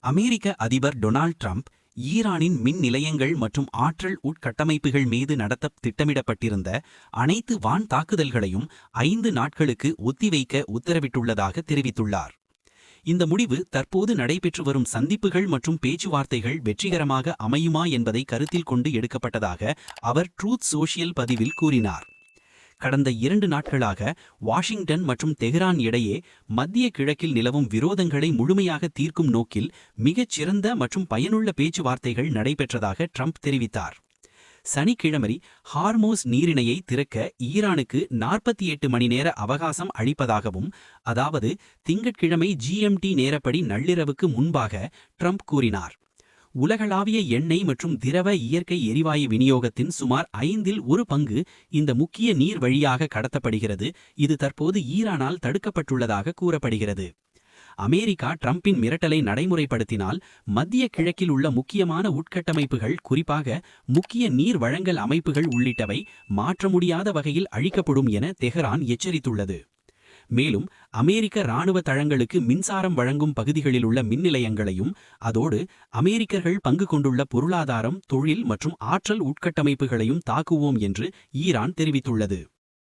அமெரிக்க அதிபர் Donald Trump ஈரானின் மின் நிலையங்கள் மற்றும் ஆற்றல் உட்கட்டமைப்புகள் மீது நடத்த திட்டமிடப்பட்டிருந்த அனைத்து வான் தாக்குதல்களையும் 5 நாட்களுக்கு ஒத்திவைக்க உத்தரவிட்டுள்ளதாக தெரிவித்துள்ளார். இந்த முடிவு தற்போது நடைபெற்று வரும் சந்திப்புகள் மற்றும் பேச்சுவார்த்தைகள் வெற்றிகரமாக அமையுமா என்பதை கருத்தில் கொண்டு எடுக்கப்பட்டதாக அவர் ட்ரூத் சோஷியல் பதிவில் கூறினார். கடந்த 2 நாட்களாக வாஷிங்டன் மற்றும் தெஹ்ரான் இடையே மத்திய கிழக்கில் நிலவும் விரோதங்களை முழுமையாக தீர்க்கும் நோக்கில் மிகச் சிறந்த மற்றும் பயனுள்ள பேச்சுவார்த்தைகள் நடைபெற்றதாக ட்ரம்ப் தெரிவித்தார். சனிக்கிழமை ஹார்மோஸ் நீரிணையை திறக்க ஈரானுக்கு 48 மணி நேர அவகாசம் அளிப்பதாகவும், அதாவது திங்கட்கிழமை GMT நேரப்படி நள்ளிரவுக்கு முன்பாக ட்ரம்ப் கூறினார். உலகளாவிய எண்ணெய் மற்றும் திரவ இயற்கை எரிவாயு விநியோகத்தின் சுமார் 1/5 பங்கு இந்த முக்கிய நீர் வழியாக கடத்தப்படுகிறது. இது தற்போது ஈரானால் தடுக்கப்பட்டுள்ளதாக கூறப்படுகிறது. அமெரிக்கா ட்ரம்பின் மிரட்டலை நடைமுறைப்படுத்தினால் மத்திய கிழக்கில் உள்ள முக்கியமான உட்கட்டமைப்புகள், குறிப்பாக முக்கிய நீர் வழங்கல் அமைப்புகள் உள்ளிட்டவை மாற்ற முடியாத வகையில் அழிக்கப்படும் என தெஹ்ரான் எச்சரித்துள்ளது. மேலும் அமெரிக்க இராணுவ தளங்களுக்கு மின்சாரம் வழங்கும் பகுதிகளில் உள்ள மின் நிலையங்களையும், அதோடு அமெரிக்கர்கள் பங்கு கொண்டுள்ள பொருளாதாரம், தொழில் மற்றும் ஆற்றல் உட்கட்டமைப்புகளையும் தாக்குவோம் என்று ஈரான் தெரிவித்துள்ளது.